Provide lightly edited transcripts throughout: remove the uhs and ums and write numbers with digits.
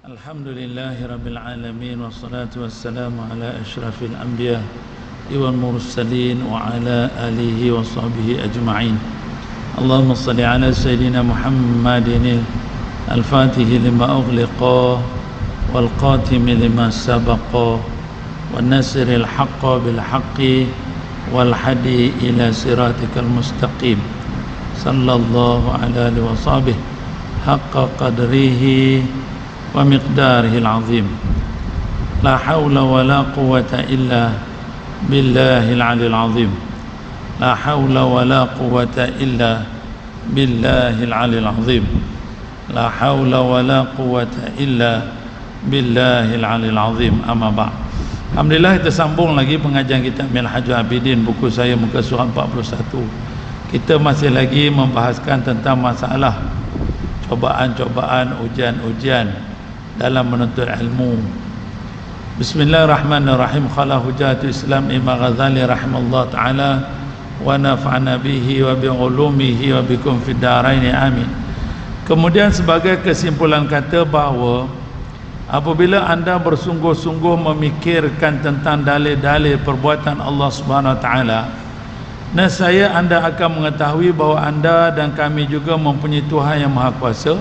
Alhamdulillahi Rabbil Alamin. Wassalatu wassalamu ala ashrafil anbiya wal mursalin wa ala alihi wa sahbihi ajma'in. Allahumma salli ala Sayyidina Muhammadin al-fatihi lima ughliqa wal qatimi lima sabaqa wan nasiril haqqa bil haqqi wal hadi ila siratikal mustaqim. Sallallahu ala alihi wa sahbihi haqqa qadrihi wa miqdarihil azim. La hawla wa la quwwata illa billahil aliyil azim. La hawla wa la quwwata illa billahil aliyil azim. La hawla wa la quwwata illa billahil aliyil azim. Amma ba'd. Alhamdulillah, kita sambung lagi pengajian kita Minhajul Abidin, buku saya muka surat 41. Kita masih lagi membahaskan tentang masalah cobaan-cobaan, ujian-ujian dalam menuntut ilmu. Bismillahirrahmanirrahim. Qala Hujjatul Islam Imam Ghazali rahimallahu taala wa nafa'ana bihi wa bi ulumihi wa bikum fid dharain amin. Kemudian sebagai kesimpulan kata bahawa apabila anda bersungguh-sungguh memikirkan tentang dalil-dalil perbuatan Allah Subhanahu wa taala, nescaya anda akan mengetahui bahawa anda dan kami juga mempunyai Tuhan yang Maha Kuasa,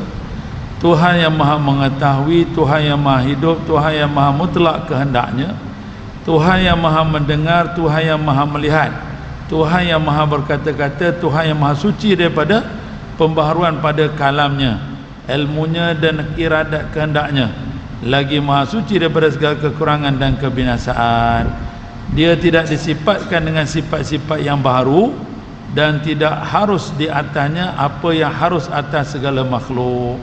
Tuhan yang Maha Mengetahui, Tuhan yang Maha Hidup, Tuhan yang Maha Mutlak kehendaknya, Tuhan yang Maha Mendengar, Tuhan yang Maha Melihat, Tuhan yang Maha Berkata-kata, Tuhan yang Maha Suci daripada pembaharuan pada kalamnya, ilmunya dan iradat kehendaknya, lagi Maha Suci daripada segala kekurangan dan kebinasaan. Dia tidak disifatkan dengan sifat-sifat yang baru dan tidak harus di atasnya apa yang harus atas segala makhluk.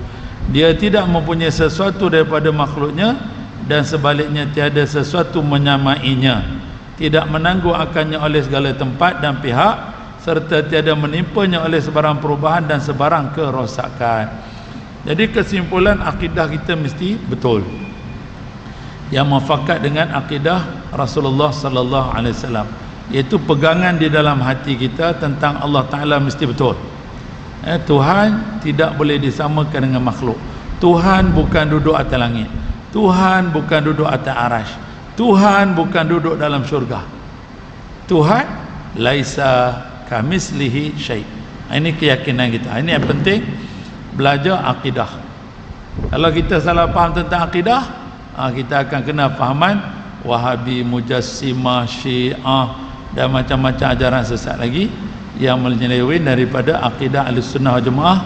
Dia tidak mempunyai sesuatu daripada makhluknya dan sebaliknya tiada sesuatu menyamainya. Tidak menangguh akannya oleh segala tempat dan pihak, serta tiada menimpanya oleh sebarang perubahan dan sebarang kerosakan. Jadi kesimpulan akidah kita mesti betul, yang muafakat dengan akidah Rasulullah sallallahu alaihi wasallam, iaitu pegangan di dalam hati kita tentang Allah Taala mesti betul. Tuhan tidak boleh disamakan dengan makhluk. Tuhan bukan duduk atas langit, Tuhan bukan duduk atas arasy, Tuhan bukan duduk dalam syurga. Tuhan laisa kamislihi syai'. Ini keyakinan kita. Ini yang penting, belajar akidah. Kalau kita salah faham tentang akidah, kita akan kena fahaman Wahabi, Mujassimah, Syiah dan macam-macam ajaran sesat lagi yang menyeleweng daripada akidah Ahlussunnah wal Jamaah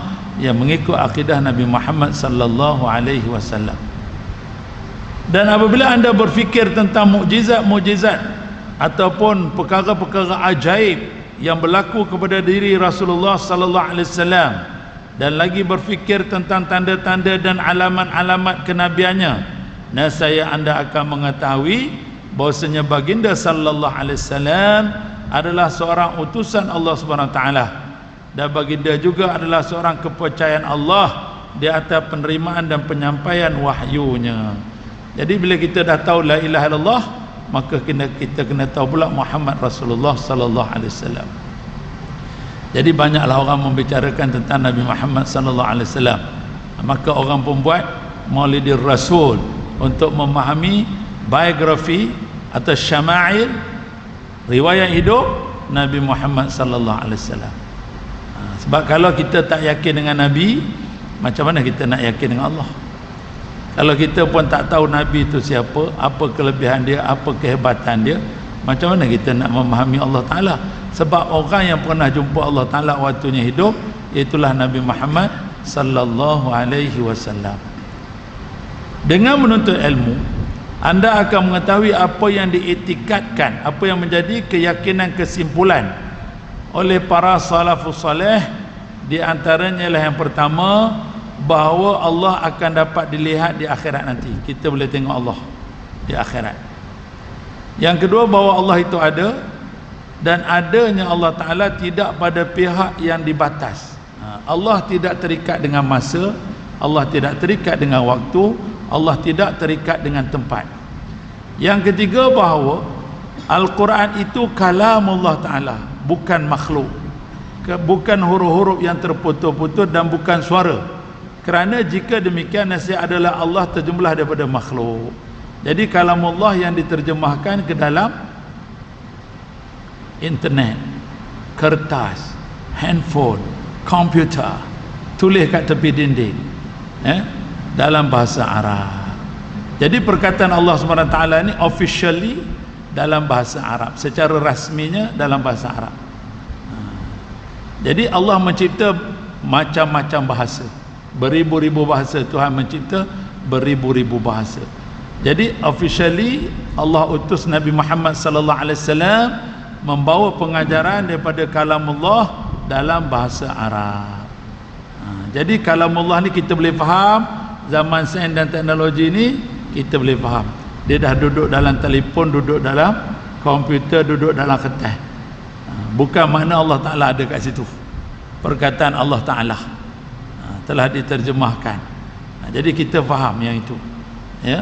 yang mengikut akidah Nabi Muhammad sallallahu alaihi wasallam. Dan apabila anda berfikir tentang mukjizat-mukjizat ataupun perkara-perkara ajaib yang berlaku kepada diri Rasulullah sallallahu alaihi wasallam, dan lagi berfikir tentang tanda-tanda dan alamat-alamat kenabiannya, nescaya anda akan mengetahui bahwasanya baginda sallallahu alaihi wasallam adalah seorang utusan Allah Subhanahu wa taala, dan baginda juga adalah seorang kepercayaan Allah di atas penerimaan dan penyampaian wahyunya. Jadi bila kita dah tahu la ilaha illallah, maka kita kena tahu pula Muhammad Rasulullah sallallahu alaihi wasallam. Jadi banyaklah orang membicarakan tentang Nabi Muhammad sallallahu alaihi wasallam, maka orang pun buat Maulidir Rasul untuk memahami biografi atau syama'il, riwayat hidup Nabi Muhammad sallallahu alaihi wasallam. Sebab kalau kita tak yakin dengan Nabi, macam mana kita nak yakin dengan Allah? Kalau kita pun tak tahu Nabi itu siapa, apa kelebihan dia, apa kehebatan dia, macam mana kita nak memahami Allah Ta'ala? Sebab orang yang pernah jumpa Allah Ta'ala waktunya hidup, itulah Nabi Muhammad sallallahu alaihi wasallam. Dengan menuntut ilmu, anda akan mengetahui apa yang diiktikadkan, apa yang menjadi keyakinan kesimpulan oleh para salafus salih. Di antaranya ialah yang pertama, bahawa Allah akan dapat dilihat di akhirat nanti. Kita boleh tengok Allah di akhirat. Yang kedua, bahawa Allah itu ada, dan adanya Allah Ta'ala tidak pada pihak yang dibatas. Allah tidak terikat dengan masa, Allah tidak terikat dengan waktu, Allah tidak terikat dengan tempat. Yang ketiga, bahawa Al-Quran itu kalamullah Ta'ala, bukan makhluk, bukan huruf-huruf yang terputus-putus dan bukan suara. Kerana jika demikian nasihat adalah Allah terjemlah daripada makhluk. Jadi kalamullah yang diterjemahkan ke dalam internet, kertas, handphone, komputer, tulis kat tepi dinding, dalam bahasa Arab. Jadi perkataan Allah SWT ni officially dalam bahasa Arab, secara rasminya dalam bahasa Arab. Jadi Allah mencipta macam-macam bahasa, beribu-ribu bahasa. Tuhan mencipta beribu-ribu bahasa. Jadi officially Allah utus Nabi Muhammad sallallahu alaihi wasallam membawa pengajaran daripada kalamullah dalam bahasa Arab. Jadi kalamullah ni kita boleh faham, zaman sains dan teknologi ni kita boleh faham. Dia dah duduk dalam telefon, duduk dalam komputer, duduk dalam kertas. Bukan makna Allah Ta'ala ada kat situ. Perkataan Allah Ta'ala telah diterjemahkan. Jadi kita faham yang itu, ya.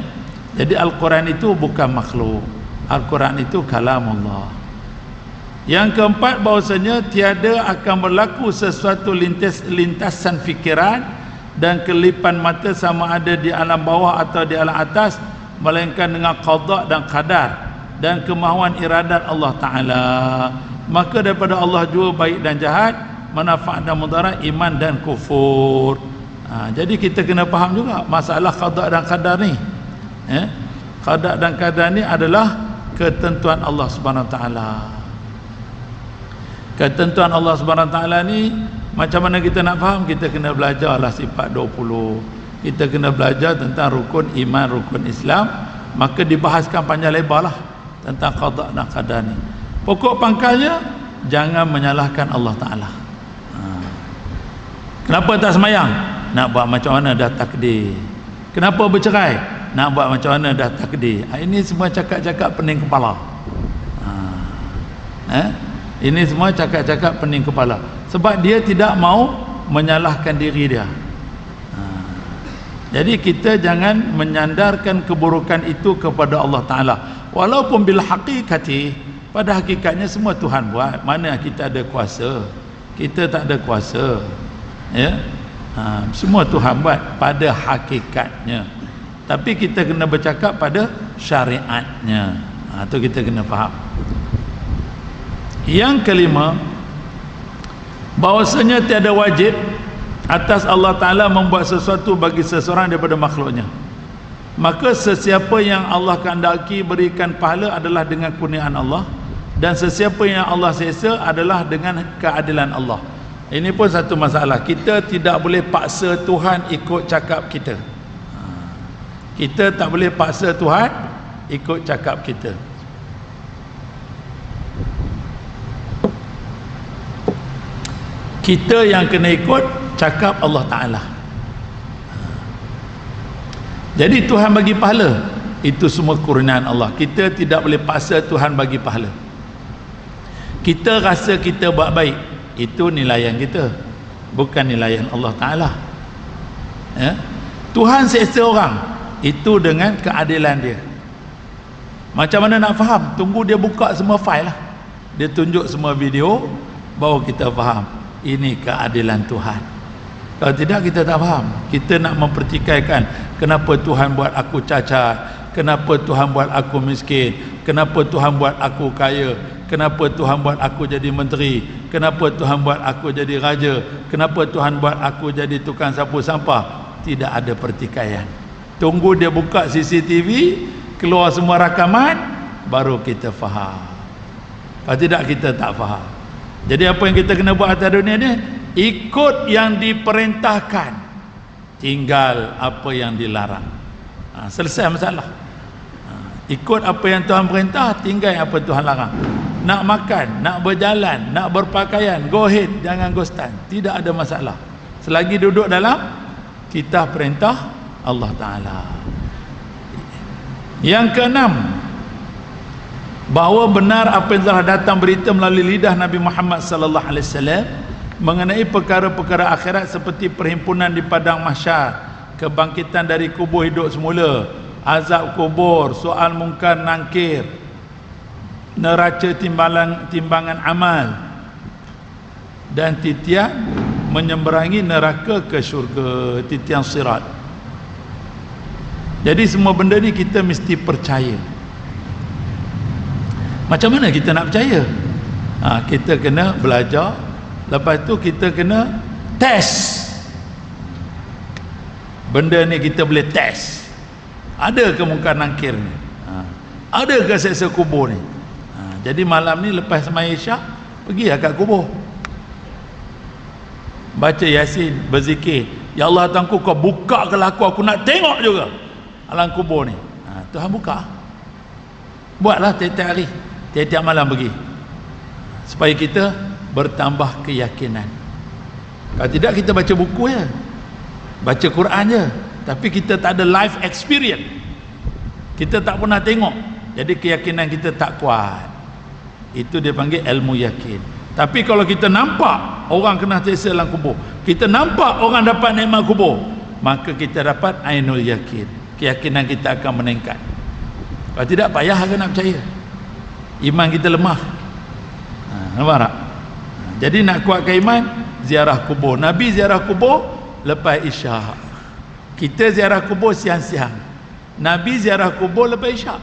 Jadi Al-Quran itu bukan makhluk. Al-Quran itu kalamullah. Yang keempat, bahawasanya tiada akan berlaku sesuatu lintasan fikiran dan kelipan mata sama ada di alam bawah atau di alam atas, melainkan dengan qada dan qadar dan kemahuan iradat Allah Ta'ala. Maka daripada Allah jua baik dan jahat, manfaat dan mudarat, iman dan kufur. Jadi kita kena faham juga masalah qada dan qadar ni. Qada dan qadar ni adalah ketentuan Allah Subhanahu Taala. Ketentuan Allah Subhanahu Taala ni macam mana kita nak faham? Kita kena belajarlah sifat 20. Kita kena belajar tentang rukun iman, rukun Islam. Maka dibahaskan panjang lebar lah tentang qada dan qadar ni. Pokok pangkalnya, jangan menyalahkan Allah Ta'ala. Kenapa tak semayang? Nak buat macam mana dah takdir. Kenapa bercerai? Nak buat macam mana dah takdir. Ini semua cakap-cakap pening kepala. Ini semua cakap-cakap pening kepala. Sebab dia tidak mau menyalahkan diri dia. Jadi kita jangan menyandarkan keburukan itu kepada Allah Ta'ala. Walaupun bil haqiqati, pada hakikatnya semua Tuhan buat. Mana kita ada kuasa? Kita tak ada kuasa, ya. Semua Tuhan buat pada hakikatnya. Tapi kita kena bercakap pada syariatnya. Itu kita kena faham. Yang kelima, bahawasanya tiada wajib atas Allah Ta'ala membuat sesuatu bagi seseorang daripada makhluknya. Maka sesiapa yang Allah kehendaki berikan pahala adalah dengan kurniaan Allah, dan sesiapa yang Allah seksa adalah dengan keadilan Allah. Ini pun satu masalah. Kita tidak boleh paksa Tuhan ikut cakap kita. Kita tak boleh paksa Tuhan ikut cakap kita. Kita yang kena ikut cakap Allah Ta'ala. Jadi Tuhan bagi pahala, itu semua kurniaan Allah. Kita tidak boleh paksa Tuhan bagi pahala. Kita rasa kita buat baik, itu nilaian kita, bukan nilaian Allah Ta'ala, ya? Tuhan seksa orang, itu dengan keadilan dia. Macam mana nak faham? Tunggu dia buka semua fail lah. Dia tunjuk semua video, baru kita faham ini keadilan Tuhan. Kalau tidak, kita tak faham. Kita nak mempertikaikan, kenapa Tuhan buat aku cacat, kenapa Tuhan buat aku miskin, kenapa Tuhan buat aku kaya, kenapa Tuhan buat aku jadi menteri, kenapa Tuhan buat aku jadi raja, kenapa Tuhan buat aku jadi tukang sapu sampah. Tidak ada pertikaian. Tunggu dia buka CCTV, keluar semua rakaman, baru kita faham. Kalau tidak, kita tak faham. Jadi apa yang kita kena buat atas dunia ni? Ikut yang diperintahkan, tinggal apa yang dilarang. Selesai masalah. Ikut apa yang Tuhan perintah, tinggal apa Tuhan larang. Nak makan, nak berjalan, nak berpakaian, go ahead, jangan go stand. Tidak ada masalah selagi duduk dalam kitab perintah Allah Ta'ala. Yang keenam, bahawa benar apa yang telah datang berita melalui lidah Nabi Muhammad sallallahu alaihi wasallam mengenai perkara-perkara akhirat seperti perhimpunan di padang mahsyar, kebangkitan dari kubur hidup semula, azab kubur, soal mungkar nangkir, neraca timbangan amal, dan titian menyeberangi neraka ke syurga, titian sirat. Jadi semua benda ni kita mesti percaya. Macam mana kita nak percaya? Kita kena belajar, lepas tu kita kena test. Benda ni kita boleh test. Ada ke mungkar nakir ni? Ada ke seksa kubur ni? Jadi malam ni lepas sembahyang Isyak, pergi kat kubur, baca Yasin, berzikir, ya Allah Tuhanku, kau buka ke aku nak tengok juga alam kubur ni. Tuhan buka. Buatlah tiap-tiap hari, tiap-tiap malam pergi, supaya kita bertambah keyakinan. Kalau tidak, kita baca buku je, baca Quran je, tapi kita tak ada life experience, kita tak pernah tengok, jadi keyakinan kita tak kuat. Itu dia panggil ilmu yakin. Tapi kalau kita nampak orang kena siksa dalam kubur, kita nampak orang dapat nikmat kubur, maka kita dapat ainul yakin, keyakinan kita akan meningkat. Kalau tidak, payah ke nak percaya, iman kita lemah. Nampak tak? Jadi nak kuatkan iman, ziarah kubur. Nabi ziarah kubur lepas Isyak, kita ziarah kubur siang-siang. Nabi ziarah kubur lepas Isyak.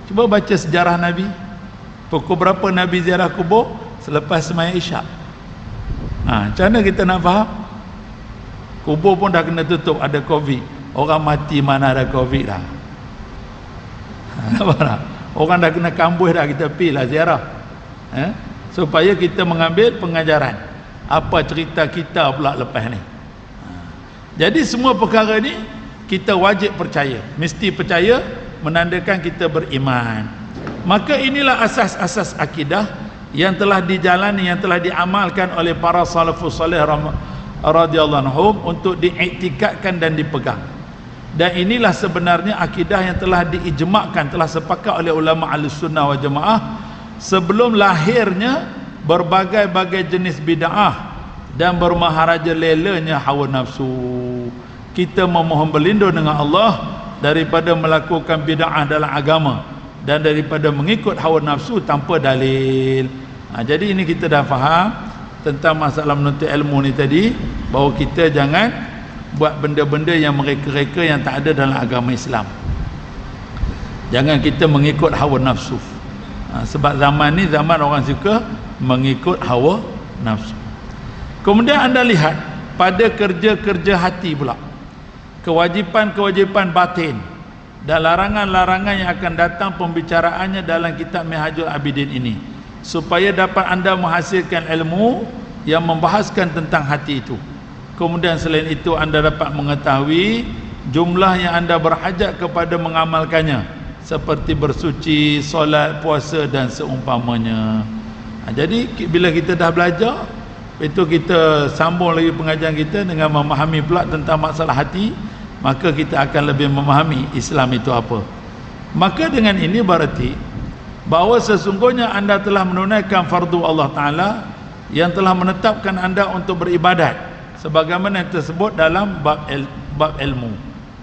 Cuba baca sejarah Nabi. Pukul berapa Nabi ziarah kubur? Selepas sembahyang Isyak. Macam mana kita nak faham? Kubur pun dah kena tutup, ada Covid. Orang mati mana ada Covid dah. Nampak tak? Orang dah kena kambuh dah, kita pergi lah ziarah. Supaya kita mengambil pengajaran. Apa cerita kita pula lepas ni. Jadi semua perkara ni kita wajib percaya. Mesti percaya, menandakan kita beriman. Maka inilah asas-asas akidah yang telah dijalani, yang telah diamalkan oleh para salafus salih radhiyallahu anhum untuk diiktikadkan dan dipegang. Dan inilah sebenarnya akidah yang telah diijma'kan, telah sepakat oleh ulama Ahlussunnah wal Jamaah sebelum lahirnya berbagai-bagai jenis bid'ah dan bermaharaja lelanya hawa nafsu. Kita memohon berlindung dengan Allah daripada melakukan bid'ah dalam agama dan daripada mengikut hawa nafsu tanpa dalil. Jadi ini kita dah faham tentang masalah menuntut ilmu ni tadi, bahawa kita jangan buat benda-benda yang mereka-reka yang tak ada dalam agama Islam. Jangan kita mengikut hawa nafsu. Sebab zaman ni zaman orang suka mengikut hawa nafsu. Kemudian anda lihat pada kerja-kerja hati pula, kewajipan-kewajipan batin dan larangan-larangan yang akan datang pembicaraannya dalam kitab Minhajul Abidin ini, supaya dapat anda menghasilkan ilmu yang membahaskan tentang hati itu. Kemudian selain itu anda dapat mengetahui jumlah yang anda berhajat kepada mengamalkannya, seperti bersuci, solat, puasa dan seumpamanya. Jadi bila kita dah belajar itu, kita sambung lagi pengajian kita dengan memahami pula tentang masalah hati, maka kita akan lebih memahami Islam itu apa. Maka dengan ini berarti bahawa sesungguhnya anda telah menunaikan fardu Allah Ta'ala yang telah menetapkan anda untuk beribadat sebagaimana yang tersebut dalam bab ilmu.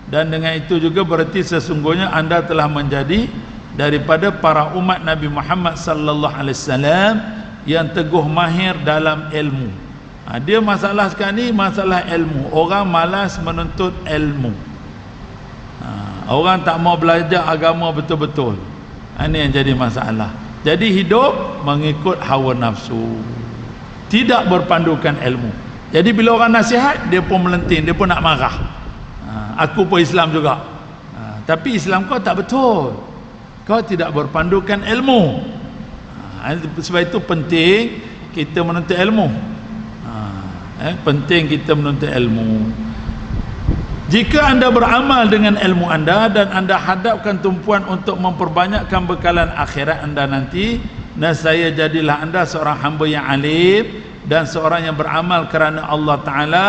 Dan dengan itu juga berarti sesungguhnya anda telah menjadi daripada para umat Nabi Muhammad sallallahu alaihi wasallam yang teguh mahir dalam ilmu. Dia masalah sekarang ni masalah ilmu. Orang malas menuntut ilmu. Orang tak mau belajar agama betul-betul. Ini yang jadi masalah. Jadi hidup mengikut hawa nafsu, tidak berpandukan ilmu. Jadi bila orang nasihat, dia pun melenting, dia pun nak marah. Aku pun Islam juga, tapi Islam kau tak betul, kau tidak berpandukan ilmu. Sebab itu penting kita menuntut ilmu. Penting kita menuntut ilmu. Jika anda beramal dengan ilmu anda dan anda hadapkan tumpuan untuk memperbanyakkan bekalan akhirat anda nanti, nescaya jadilah anda seorang hamba yang alim dan seorang yang beramal kerana Allah Ta'ala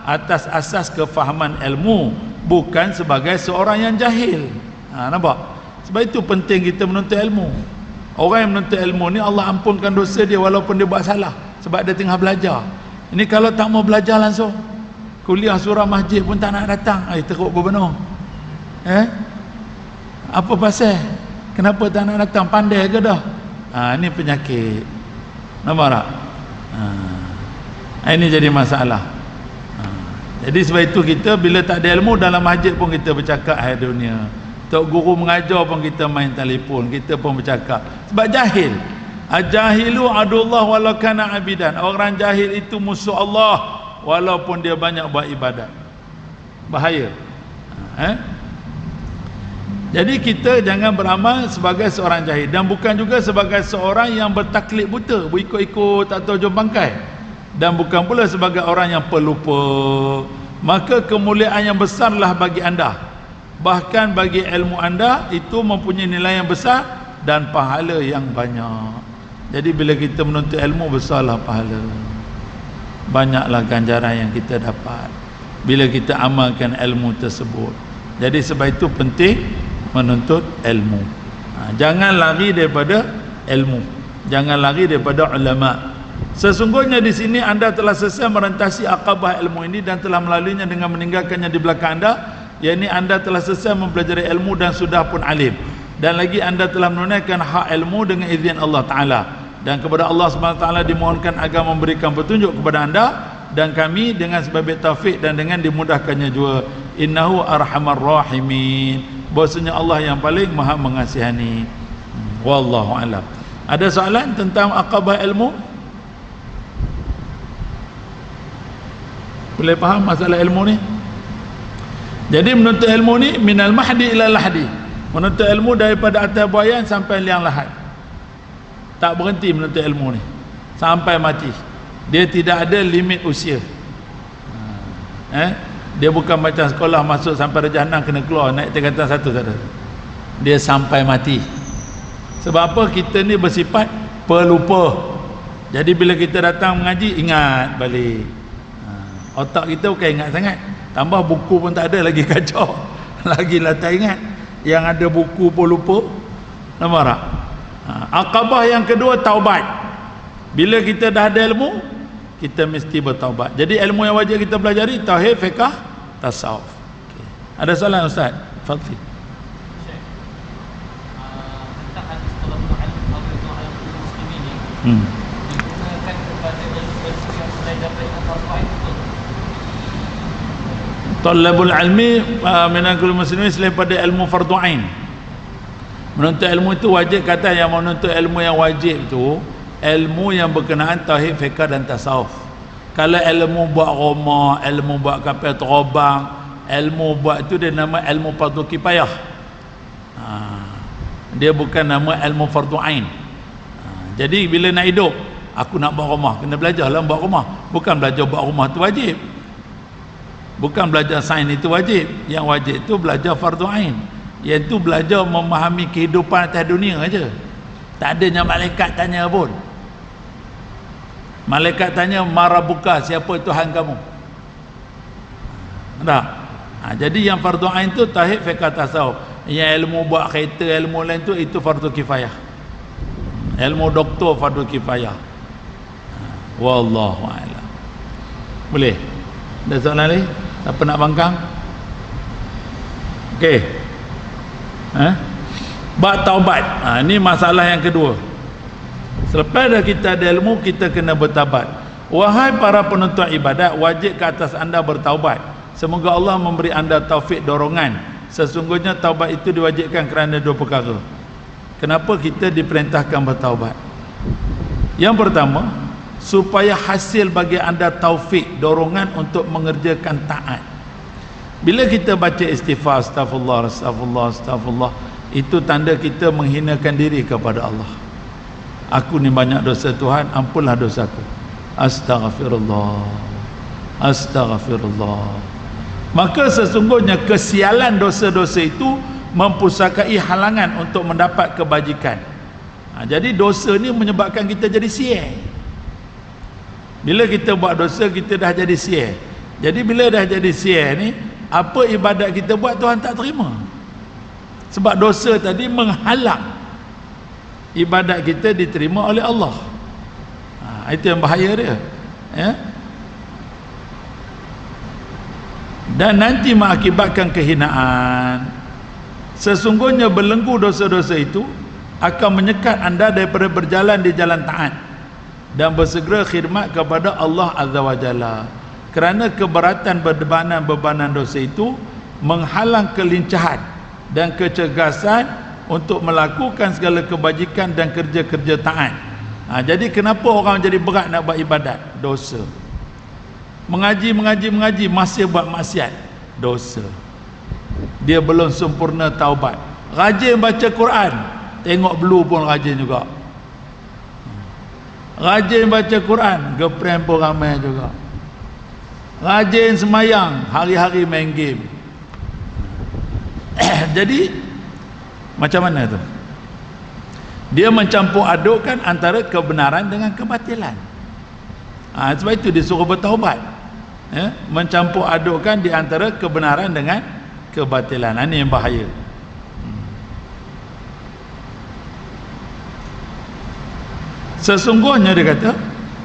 atas asas kefahaman ilmu, bukan sebagai seorang yang jahil. Nampak? Sebab itu penting kita menuntut ilmu. Orang yang menuntut ilmu ni Allah ampunkan dosa dia walaupun dia buat salah, sebab dia tengah belajar. Ini kalau tak mau belajar langsung, kuliah surah masjid pun tak nak datang, teruk berbenar. Apa pasal? Kenapa tak nak datang? Pandai ke dah? Ini penyakit. Nampak tak? Ini jadi masalah. Jadi sebab itu kita bila tak ada ilmu dalam masjid pun kita bercakap hai dunia. Tok guru mengajar pun kita main telefon, kita pun bercakap. Sebab jahil. Ajahilu adullah walau kana abidan. Orang jahil itu musuh Allah walaupun dia banyak buat ibadat. Bahaya. Jadi kita jangan beramal sebagai seorang jahil, dan bukan juga sebagai seorang yang bertaklid buta, berikut-ikut atau jom bangkai, dan bukan pula sebagai orang yang pelupa. Maka kemuliaan yang besarlah bagi anda, bahkan bagi ilmu anda itu mempunyai nilai yang besar dan pahala yang banyak. Jadi bila kita menuntut ilmu, besarlah pahala, banyaklah ganjaran yang kita dapat bila kita amalkan ilmu tersebut. Jadi sebab itu penting menuntut ilmu. Jangan lari daripada ilmu, jangan lari daripada ulama. Sesungguhnya di sini anda telah selesai merentasi akabah ilmu ini dan telah melaluinya dengan meninggalkannya di belakang anda, yakni anda telah selesai mempelajari ilmu dan sudah pun alim, dan lagi anda telah menunaikan hak ilmu dengan izin Allah Ta'ala, dan kepada Allah SWT dimohonkan agar memberikan petunjuk kepada anda dan kami dengan sebab taufik dan dengan dimudahkannya juga. Innahu arhamar rahimin. Bahasanya Allah yang paling maha mengasihani. Wallahu a'lam. Ada soalan tentang akabah ilmu? Boleh faham masalah ilmu ni? Jadi menuntut ilmu ni minal mahdi ila lahdi. Menuntut ilmu daripada atas buayan sampai liang lahat. Tak berhenti menuntut ilmu ni sampai mati. Dia tidak ada limit usia. Dia bukan macam sekolah masuk sampai Rajahanam kena keluar naik tingkatan satu, tak ada. Dia sampai mati. Sebab apa? Kita ni bersifat pelupa. Jadi bila kita datang mengaji, ingat balik. Otak kita bukan ingat sangat, tambah buku pun tak ada lagi, kacau. Lagilah tak ingat. Yang ada buku pun lupa. Nampak tak? Akabah yang kedua, taubat. Bila kita dah ada ilmu, kita mesti bertaubat. Jadi ilmu yang wajib kita pelajari tauhid, fiqh, tasawuf. Ada soalan Ustaz? Fadli. Tentang hadis talabul ilmi fardhu 'ala kulli muslimin ini digunakan kepada ilmu yang sudah dapat fardu ain. Talabul ilmi min kulli muslimin selain pada ilmu fardu ain. Menuntut ilmu itu wajib, kata yang menuntut ilmu yang wajib itu ilmu yang berkenaan tauhid, fiqh dan tasawuf. Kalau ilmu buat rumah, ilmu buat kapal terbang, ilmu buat itu dia nama ilmu fardu kifayah. Dia bukan nama ilmu fardu ain. Jadi bila nak hidup, aku nak buat rumah, kena belajarlah buat rumah. Bukan belajar buat rumah itu wajib. Bukan belajar sains itu wajib. Yang wajib itu belajar fardu ain, iaitu belajar memahami kehidupan atas dunia aja. Tak adanya malaikat tanya pun. Malaikat tanya, marabuka, siapa Tuhan kamu? Tak? Jadi yang fardu ain tu tauhid, fiqh, tasawuf. Yang ilmu buat kereta, ilmu lain tu, itu fardu kifayah. Ilmu doktor fardu kifayah. Wallahu a'lam. Boleh? Ada soalan lagi? Siapa nak bangkang? Okey. Bab taubat. Ini masalah yang kedua. Selepas dah kita ada ilmu, kita kena bertaubat. Wahai para penuntut ibadat, wajib ke atas anda bertaubat. Semoga Allah memberi anda taufik dorongan. Sesungguhnya taubat itu diwajibkan kerana dua perkara. Kenapa kita diperintahkan bertaubat? Yang pertama, supaya hasil bagi anda taufik dorongan untuk mengerjakan taat. Bila kita baca istighfar, astagfirullah, astagfirullah, astagfirullah, itu tanda kita menghinakan diri kepada Allah. Aku ni banyak dosa Tuhan, ampunlah dosaku. Astaghfirullah, astaghfirullah. Maka sesungguhnya kesialan dosa-dosa itu mempusakai halangan untuk mendapat kebajikan. Jadi dosa ni menyebabkan kita jadi sial. Bila kita buat dosa, kita dah jadi sial. Jadi bila dah jadi sial ni, apa ibadat kita buat Tuhan tak terima. Sebab dosa tadi menghalang ibadat kita diterima oleh Allah. Itu yang bahaya dia, ya? Dan nanti mengakibatkan kehinaan. Sesungguhnya belenggu dosa-dosa itu akan menyekat anda daripada berjalan di jalan taat. dan bersegera khidmat kepada Allah Azza wa Jalla. Kerana keberatan bebanan dosa itu menghalang kelincahan dan kecergasan untuk melakukan segala kebajikan dan kerja-kerja taat. Jadi kenapa orang jadi berat nak buat ibadat? Dosa. Mengaji masih buat maksiat, dosa. Dia belum sempurna taubat. Rajin baca Quran, tengok blue pun rajin juga. Rajin baca Quran, girlfriend pun ramai juga. Rajin semayang, hari-hari main game. Jadi macam mana tu? Dia mencampur adukkan antara kebenaran dengan kebatilan. Sebab itu disuruh bertaubat. Mencampur adukkan di antara kebenaran dengan kebatilan. Ini yang bahaya. Sesungguhnya dia kata,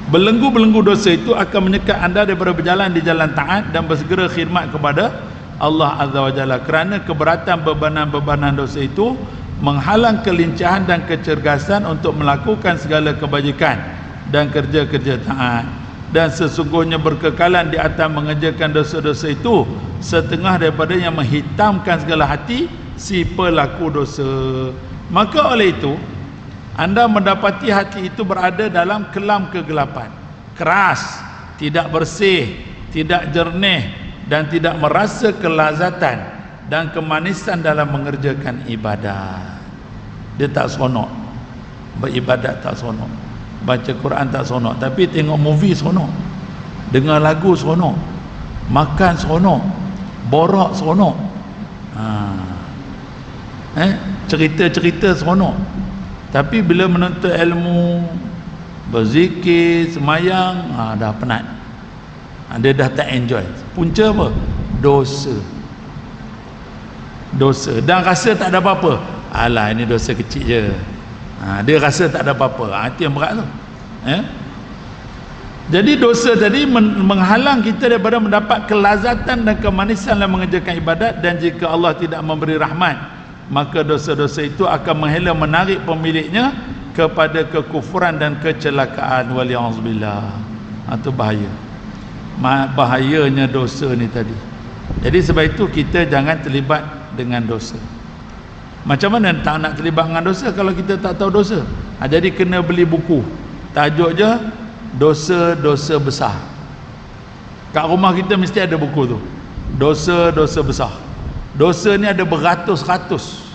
belenggu-belenggu dosa itu akan menyekat anda daripada berjalan di jalan taat dan bersegera khidmat kepada Allah Azza wa Jalla. Kerana keberatan bebanan-bebanan dosa itu menghalang kelincahan dan kecergasan untuk melakukan segala kebajikan dan kerja-kerja taat. Dan sesungguhnya berkekalan di atas mengerjakan dosa-dosa itu setengah daripada yang menghitamkan segala hati si pelaku dosa. Maka oleh itu anda mendapati hati itu berada dalam kelam kegelapan, keras, tidak bersih, tidak jernih, dan tidak merasa kelazatan dan kemanisan dalam mengerjakan ibadat. Dia tak seronok, beribadat tak seronok, baca Quran tak seronok, tapi tengok movie seronok, dengar lagu seronok, makan seronok, borak seronok, cerita-cerita seronok. Tapi bila menuntut ilmu, berzikir, semayang, dah penat. Dia dah tak enjoy. Punca apa? Dosa. Dan rasa tak ada apa-apa. Alah, ini dosa kecil je. Dia rasa tak ada apa-apa. Itu yang berat tu. Jadi dosa tadi menghalang kita daripada mendapat kelazatan dan kemanisan dalam mengerjakan ibadat. Dan jika Allah tidak memberi rahmat, maka dosa-dosa itu akan menghela menarik pemiliknya kepada kekufuran dan kecelakaan. Waliyahzubillah. Itu bahaya. Bahayanya dosa ni tadi. Jadi sebab itu kita jangan terlibat dengan dosa. Macam mana tak nak terlibat dengan dosa kalau kita tak tahu dosa? Jadi kena beli buku, tajuk je dosa-dosa besar. Kat rumah kita mesti ada buku tu, dosa-dosa besar. Dosa ni ada beratus-ratus.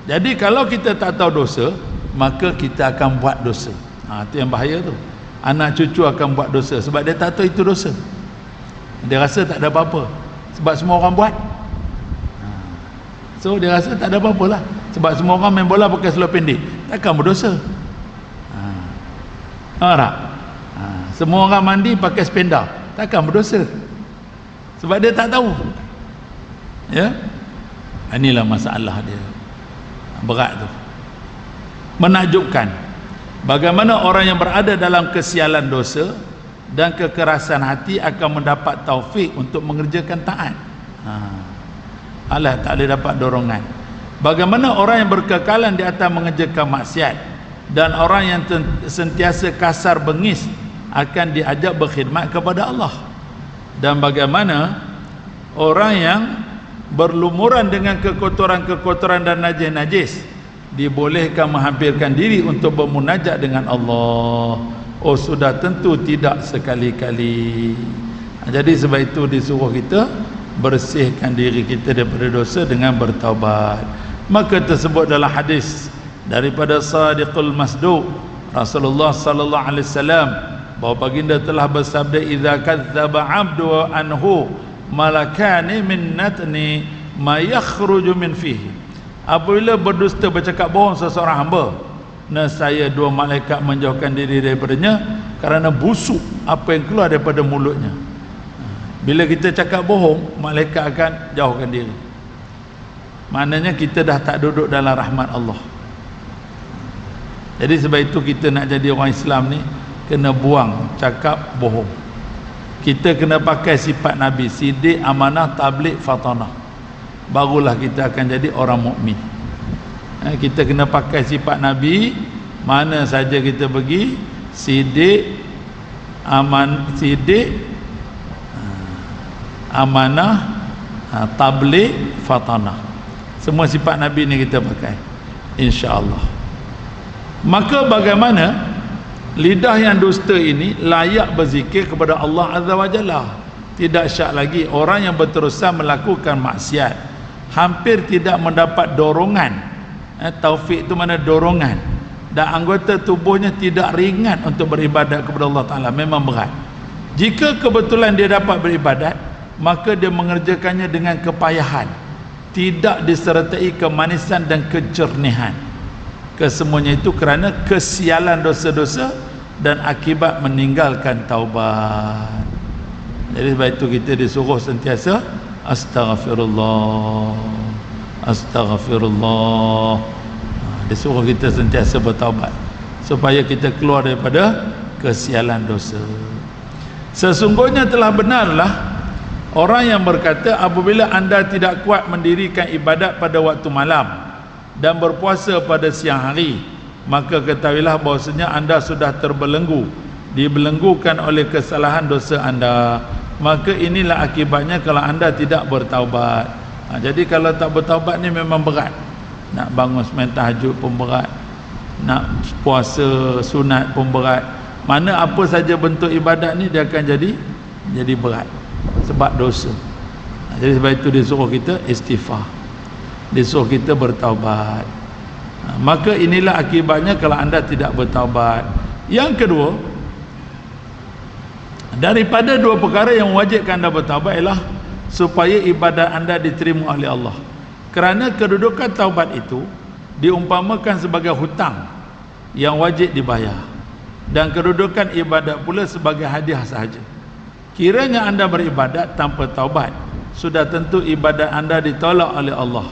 Jadi kalau kita tak tahu dosa, maka kita akan buat dosa. Itu yang bahaya tu. Anak cucu akan buat dosa sebab dia tak tahu itu dosa. Dia rasa tak ada apa-apa sebab semua orang buat. So dia rasa tak ada apa-apa lah sebab semua orang main bola pakai seluar pendek, takkan berdosa. Tak? Semua orang mandi pakai spender, takkan berdosa sebab dia tak tahu. Inilah masalah dia, berat tu. Menakjubkan bagaimana orang yang berada dalam kesialan dosa dan kekerasan hati akan mendapat taufik untuk mengerjakan taat. Tak boleh dapat dorongan. Bagaimana orang yang berkekalan di atas mengerjakan maksiat dan orang yang sentiasa kasar bengis akan diajak berkhidmat kepada Allah. Dan bagaimana orang yang berlumuran dengan kekotoran-kekotoran dan najis-najis dibolehkan menghampirkan diri untuk bermunajat dengan Allah. Sudah tentu tidak sekali-kali. Jadi sebab itu disuruh kita bersihkan diri kita daripada dosa dengan bertaubat. Maka tersebut dalam hadis daripada Sadiqul Masduq, Rasulullah sallallahu alaihi wasallam, bahawa baginda telah bersabda, idza kadzdzaba 'abdu anhu malakani min natni ma yakhruju min fihi. Apabila berdusta bercakap bohong seseorang hamba, nescaya dua malaikat menjauhkan diri daripadanya kerana busuk apa yang keluar daripada mulutnya. Bila kita cakap bohong, malaikat akan jauhkan diri. Maknanya kita dah tak duduk dalam rahmat Allah. Jadi sebab itu kita nak jadi orang Islam ni kena buang cakap bohong. Kita kena pakai sifat Nabi, sidik, amanah, tabligh, fatanah. Barulah kita akan jadi orang mukmin. Kita kena pakai sifat Nabi, mana saja kita pergi, sidik, sidik, amanah, tabligh, fatanah. Semua sifat Nabi ni kita pakai, insya-Allah. Maka bagaimana lidah yang dusta ini layak berzikir kepada Allah Azza wa Jalla? Tidak syak lagi orang yang berterusan melakukan maksiat, hampir tidak mendapat dorongan. Taufik itu mana dorongan, dan anggota tubuhnya tidak ringan untuk beribadat kepada Allah Ta'ala, memang berat. Jika kebetulan dia dapat beribadat, maka dia mengerjakannya dengan kepayahan, tidak disertai kemanisan dan kejernihan. Kesemuanya itu kerana kesialan dosa-dosa dan akibat meninggalkan taubat. Jadi sebab itu kita disuruh sentiasa astaghfirullah, astaghfirullah. Disuruh kita sentiasa bertaubat supaya kita keluar daripada kesialan dosa. Sesungguhnya telah benarlah orang yang berkata, apabila anda tidak kuat mendirikan ibadat pada waktu malam dan berpuasa pada siang hari, maka ketahuilah bahawasanya anda sudah terbelenggu, dibelenggukan oleh kesalahan dosa anda. Maka inilah akibatnya kalau anda tidak bertaubat. Jadi kalau tak bertaubat ni memang berat. Nak bangun sembahyang tahajud pun berat, nak puasa sunat pun berat. Mana apa saja bentuk ibadat ni dia akan jadi berat sebab dosa. Jadi sebab itu disuruh kita istighfar, disuruh kita bertaubat. Maka inilah akibatnya kalau anda tidak bertaubat. Yang kedua, daripada dua perkara yang mewajibkan anda bertaubat ialah supaya ibadat anda diterima oleh Allah. Kerana kedudukan taubat itu diumpamakan sebagai hutang yang wajib dibayar, dan kedudukan ibadat pula sebagai hadiah sahaja. Kiranya anda beribadat tanpa taubat, sudah tentu ibadat anda ditolak oleh Allah.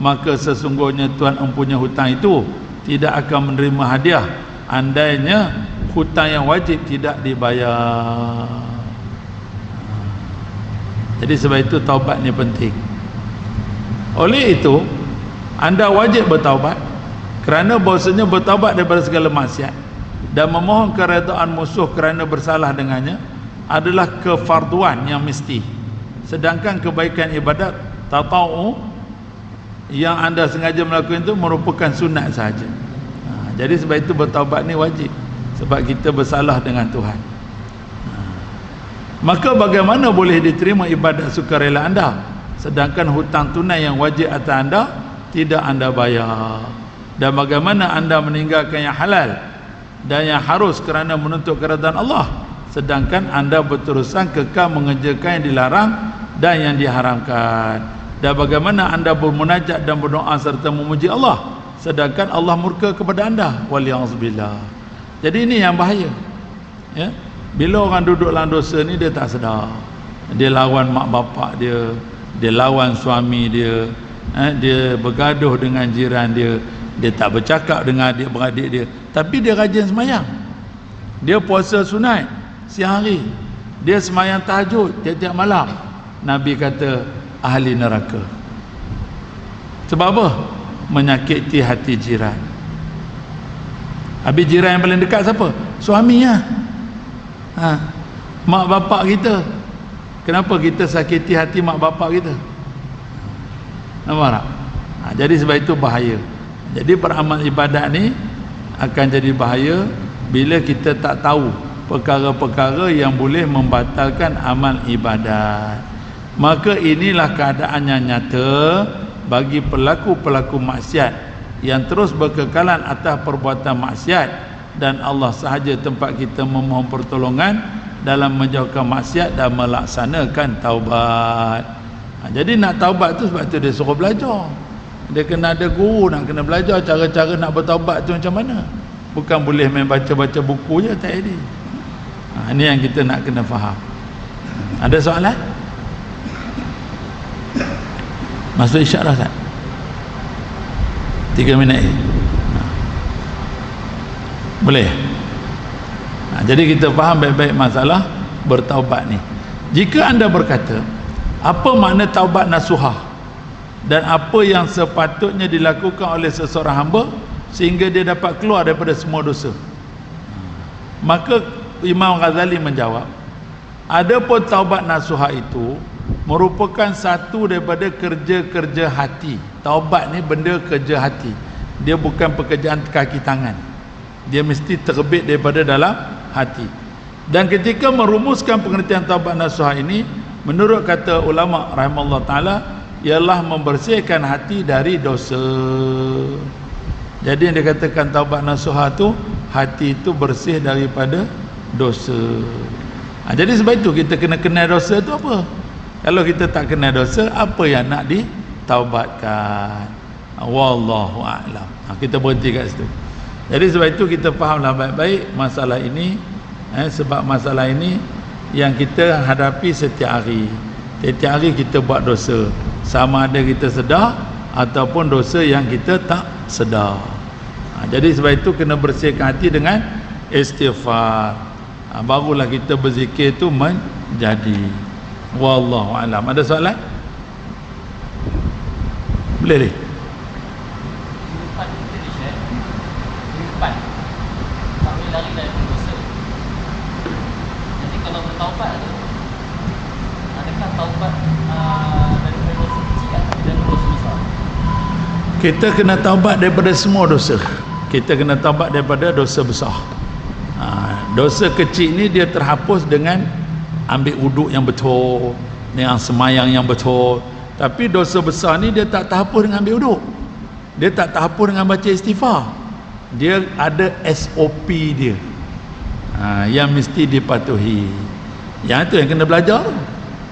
Maka sesungguhnya Tuhan mempunyai hutang itu tidak akan menerima hadiah andainya hutang yang wajib tidak dibayar. Jadi sebab itu taubat ni penting. Oleh itu anda wajib bertaubat, kerana bahasanya bertaubat daripada segala maksiat dan memohon keredaan musuh kerana bersalah dengannya adalah kefarduan yang mesti. Sedangkan kebaikan ibadat tata'u yang anda sengaja melakukan itu merupakan sunat sahaja. Jadi sebab itu bertaubat ni wajib, sebab kita bersalah dengan Tuhan. Maka bagaimana boleh diterima ibadat sukarela anda sedangkan hutang tunai yang wajib atas anda tidak anda bayar? Dan bagaimana anda meninggalkan yang halal dan yang harus kerana menuntut keridaan Allah sedangkan anda berterusan kekal mengerjakan yang dilarang dan yang diharamkan? Dan bagaimana anda bermunajat dan berdoa serta memuji Allah sedangkan Allah murka kepada anda? Waliyahzubillah. Jadi ini yang bahaya, ya? Bila orang duduk dalam dosa ni dia tak sedar, dia lawan mak bapak dia, dia lawan suami dia, dia bergaduh dengan jiran dia, dia tak bercakap dengan adik-beradik dia, tapi dia rajin sembahyang, dia puasa sunat siang hari, dia sembahyang tahajud tiap-tiap malam. Nabi kata ahli neraka. Sebab apa? Menyakiti hati jiran. Habis jiran yang paling dekat siapa? Suami lah. Mak bapak kita. Kenapa kita sakiti hati mak bapak kita? Nampak tak? Jadi sebab itu bahaya. Jadi beramal ibadat ni akan jadi bahaya bila kita tak tahu perkara-perkara yang boleh membatalkan amal ibadat. Maka inilah keadaan yang nyata bagi pelaku-pelaku maksiat yang terus berkekalan atas perbuatan maksiat, dan Allah sahaja tempat kita memohon pertolongan dalam menjauhkan maksiat dan melaksanakan taubat. Jadi nak taubat tu sebab tu dia suruh belajar. Dia kena ada guru, nak kena belajar cara-cara nak bertaubat tu macam mana. Bukan boleh main baca-baca buku je, tak ada. Ini yang kita nak kena faham. Ada soalan? Masuk isyarat tak? 3 minit. Boleh? Jadi kita faham baik-baik masalah bertaubat ni. Jika anda berkata, apa makna taubat nasuhah dan apa yang sepatutnya dilakukan oleh seseorang hamba sehingga dia dapat keluar daripada semua dosa? Maka Imam Ghazali menjawab, adapun taubat nasuha itu merupakan satu daripada kerja-kerja hati. Taubat ni benda kerja hati, dia bukan pekerjaan kaki tangan, dia mesti terbit daripada dalam hati. Dan ketika merumuskan pengertian taubat nasuha ini, menurut kata ulama rahimahullah ta'ala, ialah membersihkan hati dari dosa. Jadi yang dikatakan taubat nasuha tu, hati itu bersih daripada dosa. Jadi sebab itu kita kena kenal dosa tu apa. Kalau kita tak kenal dosa, apa yang nak ditaubatkan? Wallahu a'lam. Kita berhenti kat situ. Jadi sebab itu kita fahamlah baik-baik masalah ini. Sebab masalah ini yang kita hadapi setiap hari. Setiap hari kita buat dosa, sama ada kita sedar ataupun dosa yang kita tak sedar. Jadi sebab itu kena bersihkan hati dengan istighfar. Barulah kita berzikir itu menjadi. Wallahu alam. Ada soalan? Boleh ni? Kehidupan kita ni Syekh, kehidupan tak boleh lari dari dosa. Jadi kalau bertaubat tu, adakah taubat daripada dosa kecil atau daripada dosa besar? Kita kena taubat daripada semua dosa. Kita kena taubat daripada dosa besar. Dosa kecil ni dia terhapus dengan ambil wuduk yang betul, dengan semayang yang betul. Tapi dosa besar ni dia tak terhapus dengan ambil wuduk, dia tak terhapus dengan baca istighfar. Dia ada SOP dia, yang mesti dipatuhi. Yang tu yang kena belajar.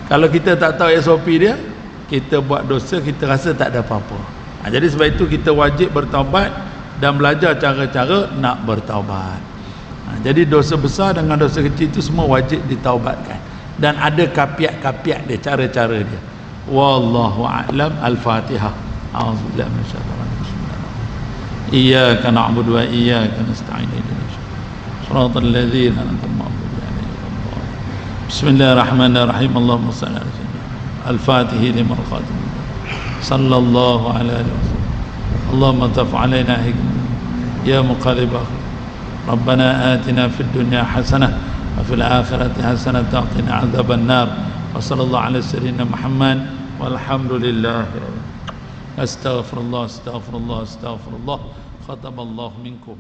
Kalau kita tak tahu SOP dia, kita buat dosa, kita rasa tak ada apa-apa. Jadi sebab itu kita wajib bertaubat dan belajar cara-cara nak bertaubat. Jadi dosa besar dengan dosa kecil itu semua wajib ditaubatkan, dan ada kapiat-kapiat dia, cara-cara dia. Wallahu a'lam. Al-Fatihah. A'udzubillahi minasyaitonir rajim. Iyyaka na'budu wa iyyaka nasta'in. Shiratal ladzina an'amta 'alaihim. Bismillahirrahmanirrahim. Allahumma shalli 'ala sayyidina Al-Fatih lima al-Khatim. Sallallahu alaihi wasallam. Allahumma taf 'alaina hikmah ya muqallibah. ربنا آتنا في الدنيا حسنة وفي الآخرة حسنة وقنا عذاب النار وصلى الله على سيدنا محمد والحمد لله. أستغفر الله أستغفر الله أستغفر الله. ختم الله منكم.